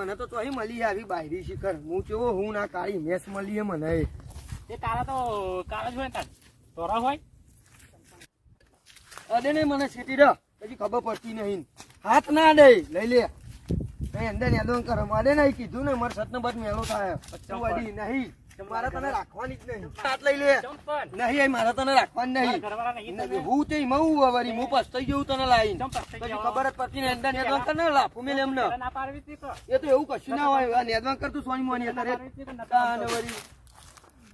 મને તો ચોહી મળી આવી બાયરી શિખર હું કેવો હું ના કાળી મેસ મળી મને એ કાળા તો કાળા જ હોય તાર તોરા હોય અડે નહીં મને સીટી ર પછી ખબર પડતી નહીં હાથ ના અડે લઈ લે કઈ અંદર યાદો કરો મારે નહીં કીધું ને મારે સતનો બધ મેળો થાય અડી નહીં મારે તને રાખવાની જ નહીં હાથ લઈ લે નહીં મારે તને રાખવાની નહીં હું તે મઉ વરી હું પસ્તાઈ ગયું તને લાઈન પછી ખબર જ પડતી ને અંદર યાદો કર ને લાફું મેલે એમને એ તો એવું કશું ના હોય યાદવા કર તું સોની મોની અત્યારે વરી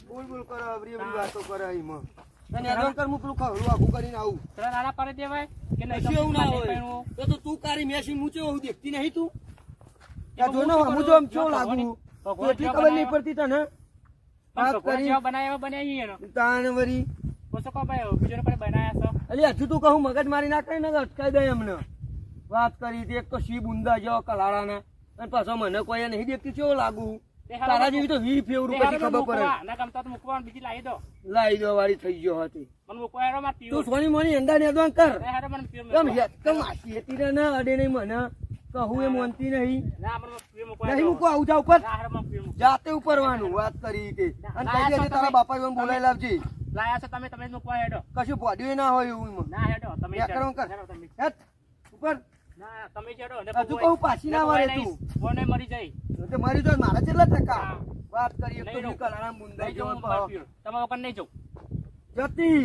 બોલ બોલ કરો અવરી અવરી વાતો કરે એમાં તને યાદવા કર હું પેલું ખવડું આખું કરીને આવું નાના પાડી દેવાય કે કશું એવું ના હોય એ તો તું કારી મેસી મૂચે એવું દેખતી નહીં તું ત્યાં જો ને હું જો આમ કેવું લાગુ એટલી ખબર નહીં પડતી તને વાત કરી બનાવ્યા તાણ વરી અલી હજુ તું કહું મગજ મારી નાખે ને અટકાઈ દે એમને વાત કરી એક તો શી બુંદા જેવો કલાળા ને અને પાછો મને કોઈ નહીં દેખતી કેવો લાગુ તારા જેવી તો 20 ફેવરું પછી ખબર પડે બીજી લાવી દો લાવી દો વાળી થઈ ગયો હતી મને મૂકવા તું સોની મોની અંડા ને અદવાન કર કેમ આશી હતી રે ના અડે નહીં મને કહું એ મોનતી નહીં નહીં મૂકો આવું જા ઉપર જાતે ઉપરવાનું વાત કરી તે અને કઈ દે તારા બાપા મને બોલાવી લાવજે લાયા છો તમે તમે મૂકવા હેડો કશું પોડ્યું ના હોય એવું ના હેડો તમે હેડ ઉપર ના તમે હેડો હજુ કહું પાછી ના વળે તું કોને મરી જાય તો મારી તો મારા કેટલા ટકા વાત કરી એક તો કલારામ બુંદાઈ જવો તમારા ઉપર નહીં જાઉં જતી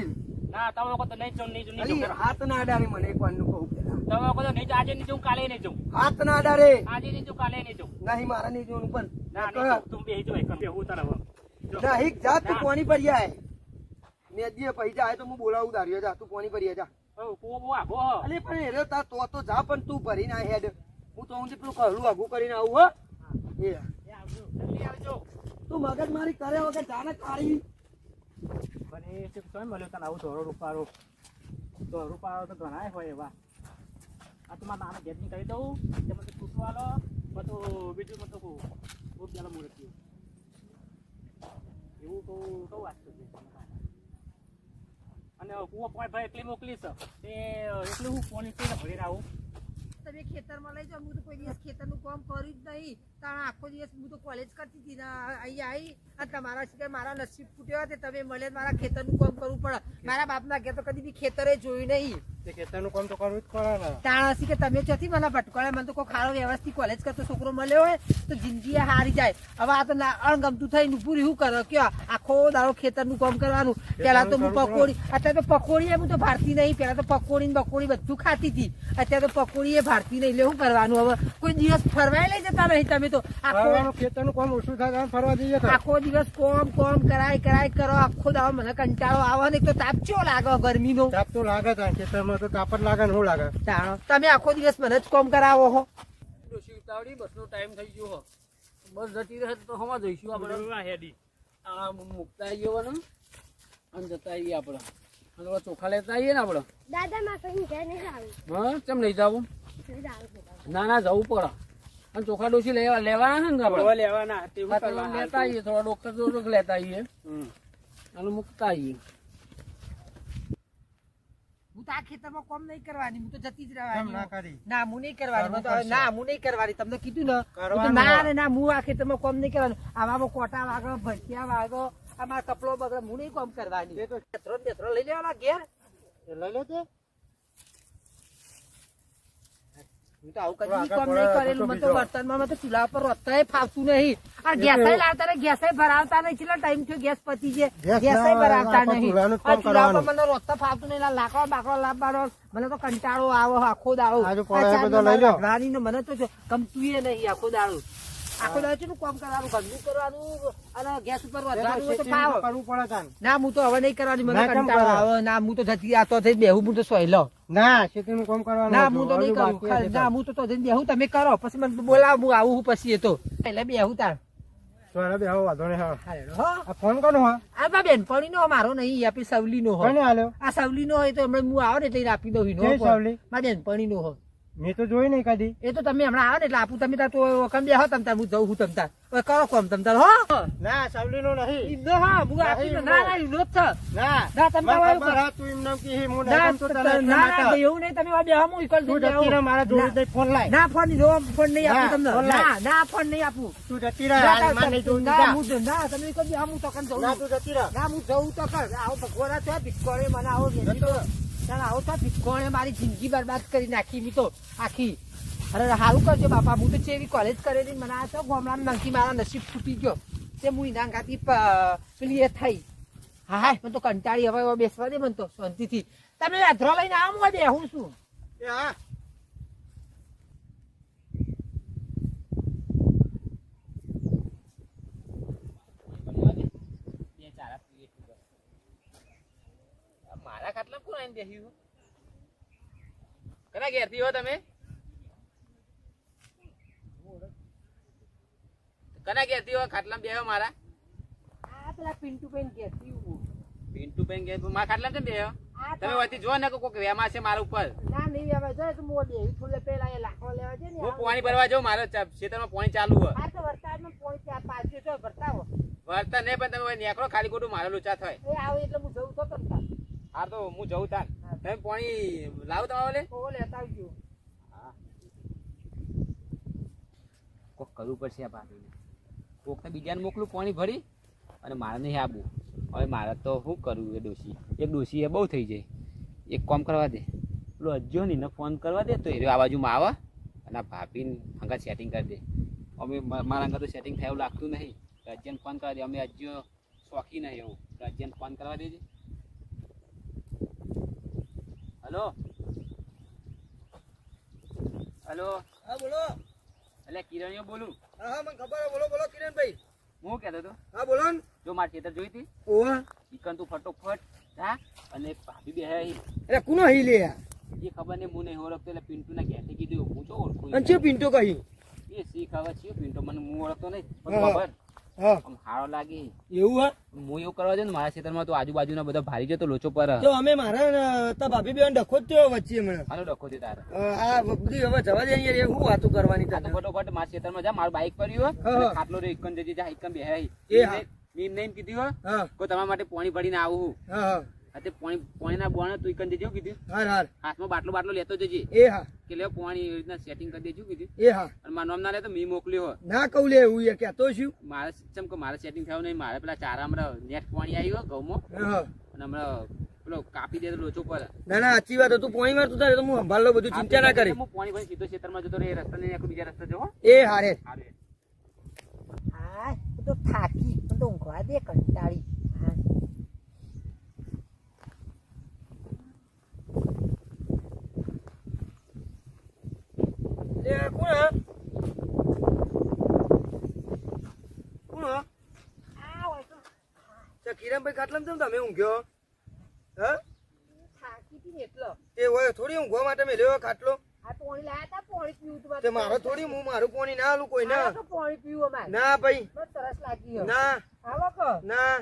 ના તમે લોકો તો નહીં જાઉં હાથ ના અડારે મને એક વાર નું કહું તમે લોકો તો નહીં આજે નહીં જાઉં કાલે નહીં જાઉં હાથ ના અડારે આજે નહીં જાઉં કાલે નહીં જાઉં નહીં મારા નહીં જોવાનું પણ ના તું બેહી જો બેહું તારા નહીં જા તું કોની પર જાય મેં જે પૈસા આવે તો હું બોલાવું દાર્યો જા તું કોની પર જા અલી પણ હેરો તા તો જા પણ તું ભરી ના હેડ હું તો હું પેલું કહલું આગું કરીને આવું હો એ તું મગજ મારી કરે વગર જાને કાઢી મને શું મળ્યો તને આવું ધોરો રૂપારો તો ઘણા હોય એવા આ તો મારા નાના ગેટની કરી દઉં તેમાં તો તૂટવાલો બધું બીજું મતલબ ખૂબ પેલા મૂર્તિ એવું કહું વાત અને કુવો પોઈન્ટ ભાઈ એકલી મોકલીશ તે એટલું હું ફોન ભરીને આવું તમે ખેતરમાં લઈ જાઓ હું તો કોઈ દિવસ ખેતરનું કામ કર્યું જ નહીં તાણ આખો દિવસ હું તો કોલેજ કરતી હતી અહીંયા આવી અને તમારા સિવાય મારા નસીબ ફૂટ્યો તે તમે મળે મારા ખેતરનું કામ કરવું પડે મારા બાપના ઘેર તો કદી બી ખેતરે જોયું નહીં ખેતરનું કામ તો કરવું જ પડે ને તાણ હસી કે તમે ચોથી મને ભટકોળે મને તો કોઈ ખાડો વ્યવસ્થિત કોલેજ કરતો છોકરો મળ્યો હોય તો જિંદગી હારી જાય હવે આ તો અણગમતું થઈને પૂરી શું કરો કયો આખો દાડો ખેતરનું કામ કરવાનું પેલા તો હું પકોડી અત્યારે તો પકોડી હું તો ભારતી નહીં પેલા તો પકોડી ને બકોડી બધું ખાતી હતી અત્યારે તો પકોડી એ ભારતી નહીં એટલે શું કરવાનું હવે કોઈ દિવસ ફરવાય લઈ જતા નહીં તમે તો આખો ખેતરનું કામ ઓછું થાય ફરવા જઈએ આખો દિવસ કોમ કરાય કરો આખો દાડો મને કંટાળો આવે ને તો તાપ ચો લાગે ગરમીનો તાપ તો લાગે ખેતરમાં તો તાપ જ લાગે ને શું લાગે તમે આખો દિવસ મને જ કોમ કરાવો હો બસ નો ટાઈમ થઈ ગયો હો બસ જતી રહે તો હમણાં જઈશું આપણે હેડી આ મુકતા આવીએ ને અને જતા આવીએ આપણે અને ચોખા લેતા આવીએ ને આપણે દાદા માં કઈ ઘેર નહીં આવી હા કેમ નહીં જવું ના જવું પડે અને ચોખા ડોસી લેવાના છે ને આપણે લેવાના લેતા આવીએ થોડા ડોક્ટર લેતા આવીએ અને મુકતા આવીએ હું તો આ ખેતરમાં કોમ નહીં કરવાની હું તો જતી જ રહેવાની ના હું નહીં કરવાની ના હું નહીં કરવાની તમને કીધું ને ના રે ના હું આ ખેતરમાં કોમ નહીં કરવાનું આવામાં કોટા વાગો ભરતિયા વાગો અમારા કપડો બગડે હું નહીં કોમ કરવાની બેથરો લઈ લેવાના ઘેર લઈ લો તે હું તો આવું કદી કોમ નહીં કરેલું મને તો વર્તનમાં મને તો ચૂલા પર રોતાય ફાવતું નહીં આ ગેસે લાવતા ને ગેસે ભરાવતા નહીં કેટલો ટાઈમ થયો ગેસ પતી છે ગેસે ભરાવતા નહીં આ ચૂલા પર મને રોતા ફાવતું નહીં લાકડો બાકડો લાવવાનો મને તો કંટાળો આવો આખો દાડો રાની ને મને તો ગમતું નહીં આખો દાડો આખો દાડો શું કામ કરવાનું ઘરનું કરવાનું અને ગેસ ઉપર વધવાનું તો કરવું પડે ના હું તો હવે નહીં કરવાની મને કંટાળો આવે ના હું તો જતી આતો થઈ બેહું હું તો સોયલો ના ખેતીનું કામ કરવાનું ના હું તો નહીં કરું ના હું તો બેહું તમે કરો પછી મને બોલાવ હું આવું પછી એ તો એટલે બેહું તાર ફોન કોનો આ બેનપણી નો મારો નહીં આપી સવલી નો હોય આ સવલી નો હોય તો હમણાં હું આવે ને એટલે આપી દઉં મારા બેનપણી નો હોય મેં તો જોઈ નહીં કદી એ તો તમે હમણાં આવે ને એટલે આપું તમે તાર તો બેહો તમ તાર હું જઉં હું તમ તાર હવે કરો કોમ તમ તાર હો ના સવલીનો નહીં ઈનો હા હું આપી નહીં, ના ના ઈનો જ છે ના ના તમે મને તમારું ખબર હા, તું એમ નામ કી હું ના નહીં ગમતો તને એટલે ના માટે. ના એવું નહીં તમે આ બે હમું ઈકલ તું દઈ જતી રહે મારા જોડે જઈ ફોન લાય ના ફોન જો ફોન નહીં આપું ના, તમને ફોન લાય. ના ના ફોન નહીં આપું તું જતી રહે હાલ, મારે નહીં જોવું, ના જા. હું ના તમે કદી હમું તો કન જઉં ના તું જતી રહે ના હું જઉં તો કર આવો ભગવાન છે ભીખોડે મને આવો જતો રહે. ના આવો તો ભીખોડે મારી જિંદગી બરબાદ કરી નાખી મી તો આખી અરે સારું કરજો બાપા હું તો ચેવી કોલેજ કરેલી મને આ તો ગામડામાં નંકી મારા નસીબ ફૂટી ગયો તે હું ઇના ગાતી પેલી એ થઈ હા હા મને તો કંટાળી હવે બેસવા દે મને તો શાંતિથી તમે અધરો લઈને આવો હું બે હું શું એ હા મારા ખાટલા કોણ આવીને બેસ્યું કના ઘેરથી હો તમે કના ઘેરથી હો ખાટલા બેહો મારા આ પેલા પિન્ટુ બેન કહેતી હું પિન્ટુ બેન ઘેર મારા ખાટલા કેમ બેહો આ તમે વતી જો ને કોક વેમાં છે મારા ઉપર ના નહીં હવે જો તો મોડે થોડે પેલા એ લાખો લેવા છે ને હું પાણી ભરવા જાઉં મારે ખેતરમાં પાણી ચાલુ હોય આ તો વરસાદમાં પોણી ચાર પાછું તો ભરતા હો વળતા નહીં પણ તમે નીકળો ખાલી ખોટું મારે લુચા થાય એ આવે એટલે હું જઉં તો તમતા હા તો હું જઉં તાન તમે પાણી લાવો તમારે લે ઓ લેતા આવજો કોક કરવું પડશે આ ભાભીને કોકને બીજાને મોકલું પાણી ભરી અને મારે નહીં આબુ હવે મારે તો શું કરવું એ ડોશી એક ડોશી એ બહુ થઈ જાય એક કામ કરવા દે પેલો અજ્જો ને એને ફોન કરવા દે તો એ આ બાજુમાં આવે અને આ ભાભીને હંગા સેટિંગ કરી દે અમે મારા હંગા તો સેટિંગ થાય એવું લાગતું નહીં અજ્જને ફોન કરવા દે અમે અજ્જો શોખી નહીં એવું અજ્જને ફોન કરવા દેજે હલો હલો હા બોલો એટલે કિરણીઓ બોલું હા હા મને ખબર હે. બોલો બોલો કિરણભાઈ હું કહેતો હતો હા બોલો ને જો મારી ખેતર જોઈ હતી ઓવા ચિકન તું ફટોફટ જા અને ભાભી બે એટલે કોનો હઈ લે યાર એ ખબર નહીં હું નહીં ઓળખતો એટલે પિન્ટુના ઘેરથી કીધું હું તો ઓળખું અને ચિયો પિન્ટો કહી એ શી ખબર છે પિન્ટુ મને હું ઓળખતો નહીં પણ હા. ખબર હા આમ હારો લાગી એવું હા હું એવું કરવા દે ને મારા ખેતરમાં તો આજુબાજુના બધા ભારી જતો લોચો પર તો અમે મારા તા ભાભી બેન ડખો જ થયો વચ્ચે હમણાં હાલો ડખો દે તારે આ બધી હવે જવા દે યાર એ હું વાતો કરવાની આ તો તને ફટોફટ મારા ખેતરમાં જા મારું બાઈક પડ્યું હા. હોય ખાટલો રે ઇકન જજે જા ઇકન બે એ હા. મીમ નહીં કીધું હોય હા કોઈ તમારા માટે પાણી ભરીને આવું હું હા હા આ તે પાણીના બોણે તું ઇકન જજે કીધું હાર હાર હાથમાં બાટલો લેતો જજે એ હા કે લે પાણી એવી રીતના સેટિંગ કરી દેજો કીધું એ હા અને મારું નામ ના લે તો મી મોકલ્યો હોય ના કહું લે એવું યાર કહેતો છું મારે ચમ કે મારે સેટિંગ થયું નહીં મારે પેલા ચારા હમણાં નેટ પાણી આવ્યું હોય ઘઉંમાં હા અને હમણાં પેલો કાપી દે તો લોચો પર ના ના સાચી વાત હતું પોણી મારતું તારે તો હું સંભાળ લઉં બધું ચિંતા ના કરી હું પાણી ભરી સીધો ખેતરમાં જતો રહે રસ્તા નહીં બીજા રસ્તા જવો એ હારે હારું. હા હું તો થાકી મને તો ઊંઘવા દે કંટાળી હા એ કોણ હા કોણ હા આ હોય તો તે કિરણભાઈ ખાટલામાં કેમ તમે ઊંઘ્યો હા થાકી હતી ને એટલો તે હોય થોડી ઊંઘવા માટે મેં લેવો ખાટલો આ પોણી લાયા તા પોણી પીવું તું તે મારો થોડી હું મારું પોણી ના આલું કોઈ ના તો પોણી પીવું અમારે ના ભાઈ બસ તરસ લાગી ગયો ના આવો કો ના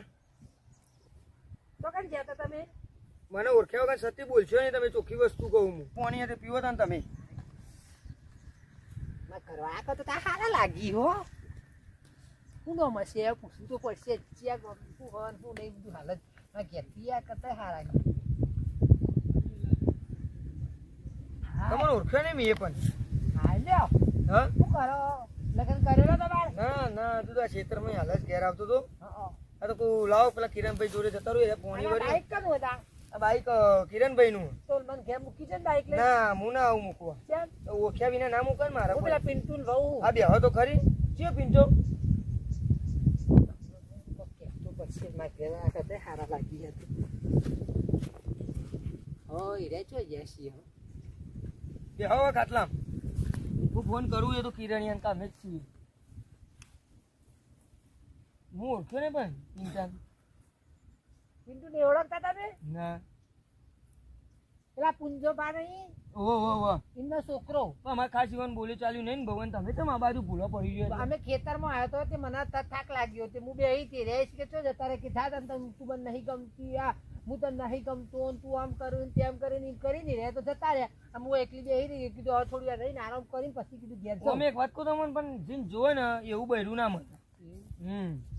તો કઈ જતા તમે મને ઓળખ્યા વગર સતી બોલશો નહીં તમે ચોખ્ખી વસ્તુ કહું હું પોણી હાથે પીવો તા ને તમે ના કરવા કરતો તા હારા લાગી હો હું નો મસે પૂછવું તો પડશે ચેક શું હન શું નહીં બધું હાલત ના ઘેરથી આ કરતા હારા તમને ઓળખ્યો નહીં મેં એ પણ હા લ્યો હા શું કરો લગ્ન કરેલો તમારે ના ના તું તો આ ક્ષેત્રમાં હાલ જ ઘેર આવતો હતો હા આ તો તું લાવો પેલા કિરણભાઈ જોડે જતા રહ્યો પોણી વળી બાઈક કનું હતા આ બાઈક કિરણભાઈ નું તો મને ઘેર મૂકી છે ને બાઈક લઈ ના હું ના આવું મૂકવા ચાલ ઓળખ્યા વિના ના મૂકે ને મારા હું પેલા પિન્ટુ ને રહું આ બેહો તો ખરી ચિયો પિંચો ઓકે તો પછી મારે ઘેર આ કરતા હારા લાગી હતી હો રે ચો જશી હો બેહો ખાટલામ હું ફોન કરું એ તો કિરણિયાન કામે જ છીએ હું ઓળખ્યો ને પણ પિંચાન પિન્ટુ ને ઓળખતા તમે ના પેલા પુંજો બા નહીં ઓહો એમનો છોકરો પણ અમારે ખાસ જીવન બોલે ચાલ્યું નહીં ને ભગવાન તમે તો આ બાજુ ભૂલો પડી ગયો છે. અમે ખેતરમાં આવ્યો તો તે મને થાક લાગ્યો તે હું બે હતી રેસ કે ચો જતા રે કે થા તને તું મને નહીં ગમતી આ હું તને નહીં ગમતો ને તું આમ કર્યું તેમ કરીને એમ કરીને રે તો જતા રહ્યા હું એકલી બેહી રહી કીધું હવે થોડી વાર રહીને આરામ કરીને પછી કીધું ઘેર અમે એક વાત કહું તમને પણ જીન જોવે ને એવું બહેરું ના મળે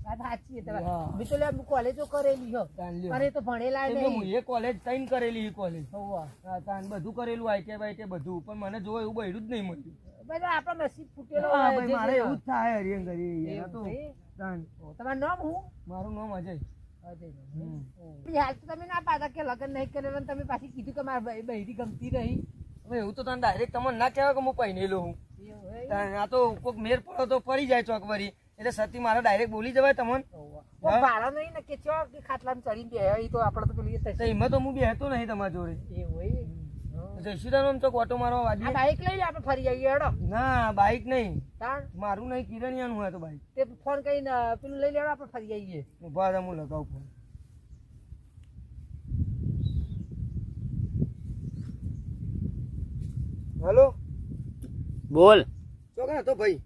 વાત સાચી છે તમારી. હા. મેં તો લે કોલેજો કરેલી હો તાન લ્યો. અરે તો ભણેલા એટલે નહીં. હું એ કોલેજ તઈને કરેલી કોલેજ હોવા. બધું કરેલું આઈટી બાઈટી બધું પણ મને જો એવું બૈરું જ નહીં મળ્યું બધા આપણો નસીબ ફૂટેલો હા, હોય ભાઈ, જે મારે જે એવું જ થાય હરિયન કરી એવું તો છે? તાન. તમારું નામ હું મારું નામ અજય હમ. પછી હાલ તો તમે ના પાડતા કે લગ્ન નહીં કરેલું અને તમે પાછી કીધું કે મારે બૈરી ગમતી નહીં. હવે એવું તો તને ડાયરેક્ટ તમને ના કહેવાય કે હું પહેરેલો હું એવું હોય? તાન આ તો કોઈક મેર પડો તો પડી જાય ચોક વરી એટલે સતી મારે ડાયરેક્ટ બોલી જવાય તમને હોવા. કોઈ ભાડો નહીં ને કે ચો કે ખાટલામાં ચડીને બેહ્યા, ઈ તો આપણે તો પેલી એ તો થશે. એમાં તો હું બેહતો નહીં તમારા જોડે એવું હોય? હા. જયસુદાનો આમ તો ઓટો મારવા આ વાડી બાઈક લઈ લે આપણે ફરી આવીએ હેડો. ના બાઈક નહીં તાણ મારું નહીં કિરણિયાનું હોય તો બાઈક તે ફોન કરીને પેલું લઈ લેડો આપણે ફરી આવીએ. ઉભા રહો, હું લગાવું ફોન હેલો બોલ ચોકન હતો ભાઈ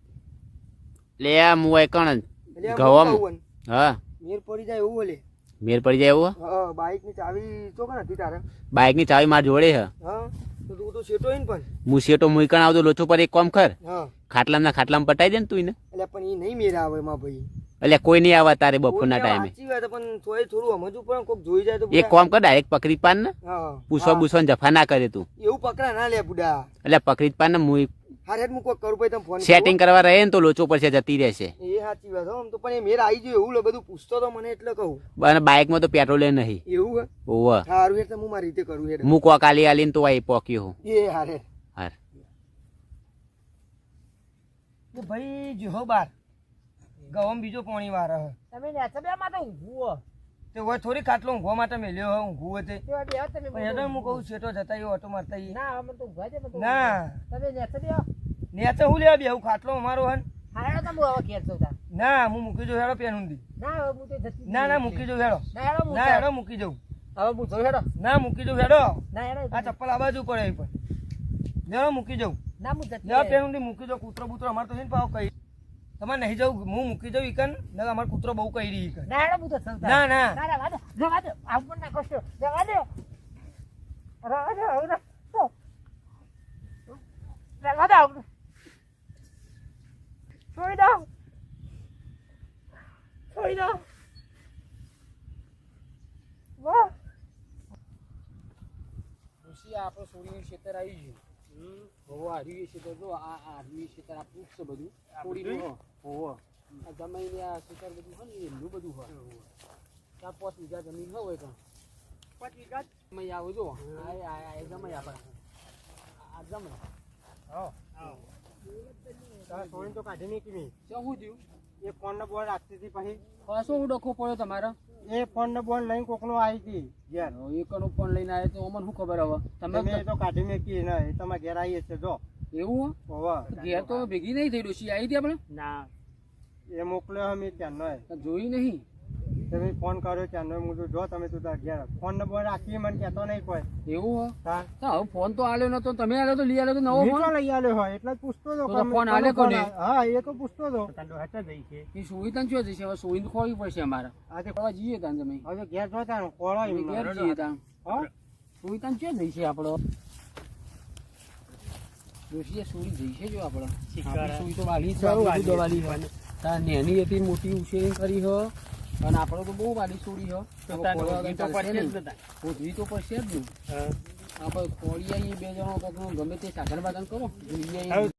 લે આ મુઆઈ કણ એટલે આ ગવમ. હું કહું હા મેર પડી જાય એવું બોલે મેર પડી જાય એવું હા બાઈક ની ચાવી ચોકન હતી તારે બાઇક ની ચાવી માર જોડે હે હા તો તું તો શેટો ને પણ હું શેટો મુઈકણ આવતો લોચો પર એક કોમ કર હા ખાટલામાં પટાઈ દે ને તું એને એટલે પણ એ નહીં મેર આવે માં ભાઈ એટલે કોઈ નહીં આવે તારે બપોરના ટાઈમે સાચી વાત પણ તોય થોડું સમજવું પણ કોક જોઈ જાય તો એક કોમ કર ડાયરેક્ટ પકડી જ પાન ને હા પૂછવા પૂછવા જફા ના કરે તું એવું પકડા ના લે બુડા એટલે પકડી જ પાન ને મુઈ હારે હું કોક કરું ભાઈ તમે ફોન સેટિંગ કરવા રહે ને તો લોચો પર જતી રહેશે એ સાચી વાત હો આમ તો પણ એ મેર આવી ગયો એવું લે બધું પૂછતો તો મને એટલે કહું અને બાઇકમાં તો પેટ્રોલ નહીં એવું હે ઓવ સારું એટલે હું મારી રીતે કરું હેડ હું કોક આલી આલીને તો આઈ પોક્યો હું એ હારે હાર એ ભાઈ જો બાર ગવમ બીજો પોણી વાર હે તમે નેચા બે માં તો ઊંઘું હો. તે હોય થોડી ખાટલો ઊંઘવા માટે મેલ્યો હે ઊંઘવું તે તે બે તમે પણ હેડો હું કહું છેટો જતા એ ઓટો મારતા ઈ. ના અમે તો ઊંઘવા દે મને તો ના તમે નેચા બે નેચે હું લેવા બેહું ખાટલો અમારો હે ને. હાડો તમે હવે ઘેર જતા. ના હું મૂકી જઉં હેડો પેન ઊંધી ના હવે હું તો જતી જ ના ના નહીં. મૂકી જઉં હેડો ના હેડો હું ના જાઉં. હેડો મૂકી જઉં હવે હું જોઈ હેડો. ના મૂકી જઉં હેડો ના હેડો આ ચપ્પલ આ બાજુ પડે અહીં પણ હેડો મૂકી જઉં ના હું જતી લેવા રહી. પેન ઊંધી મૂકી જાઉં કૂતરો બૂતરો અમારે તો છે ને પાવ કઈ તમારે નહીં જવું હું મૂકી જઉં ઈકન ને અમારો કૂતરો બહુ કહી રહી ઈકન ના હેડો હું તો જતા. ના ના ના ના વાદો જવા દો આવું પણ ના કરશો જવા દો રવા દો હવે ના. રવા દો હવે. છોડી દો છોડી દો વાહ ઋષિ આપણો સોડીનું ખેતર આવી ગયું હોવો આર્યું ખેતર જો આ આર્યું ખેતર આ પૂછ છે બધું સોડીનું હોવો આ જમાઈને આ ખેતર બધું હોય ને એમનું બધું હોય 4-5 વીઘા જમીન હોય તો 5 વીઘા જમાઈ આવો જો આ જમાઈ આપણે આ જમાઈ સોળી તો કાઢી નહીં કેવી શું થયું એ ફોન નો બોલ રાખતી હતી પછી શું ડખો પડ્યો તમારો એ ફોન નો બોલ લઈને કોકનો આવી હતી ઘેર એકનો ફોન લઈને આવ્યો તો અમને શું ખબર હવે તમે તો કાઢી મેકી ને એ તમારા ઘેર આવીએ છે જો એવું હોવા ઘેર તો ભેગી નહીં થઈ ડોશી આવી હતી આપણે ના એ મોકલ્યો અમે ત્યાંનો જોઈ નહીં તમે ફોન કર્યો ત્યાંનો હું તો જો તમે તું તાર ઘેર ફોન નો બોલ રાખી મને કહેતો નહીં કોઈ એવું હા હવે ફોન તો આલ્યો નતો તમે આલ્યો તો લઈ આલ્યો તો નવો ફોન નીચો લઈ આવ્યો હોય એટલે જ પૂછતો હતો તો ફોન આલ્યો કોને? હા એ તો પૂછતો હતો એ સોઈ તને શું જશે હવે સોઈ ખોવી પડશે અમારે આજે ખોવા જઈએ તાન તમે હવે ઘેર જોતા ને ખોળો અમે ઘેર જઈએ તાન હા સોઈ તને શું જઈશે આપણો ડોશીએ સોઈ જઈશે જો આપણો આપણી સોઈ તો વાલી છે આપણે બધું વાલી હોય તાર નેની હતી મોટી ઉછેરી કરી હો અને આપણો તો બહુ વાલી સોડી હો હોધવી તો પડશે જ ને આપણે ખોળી આવીએ બે જણો કોકનું ગમે તે સાધન બાધન કરો જોઈએ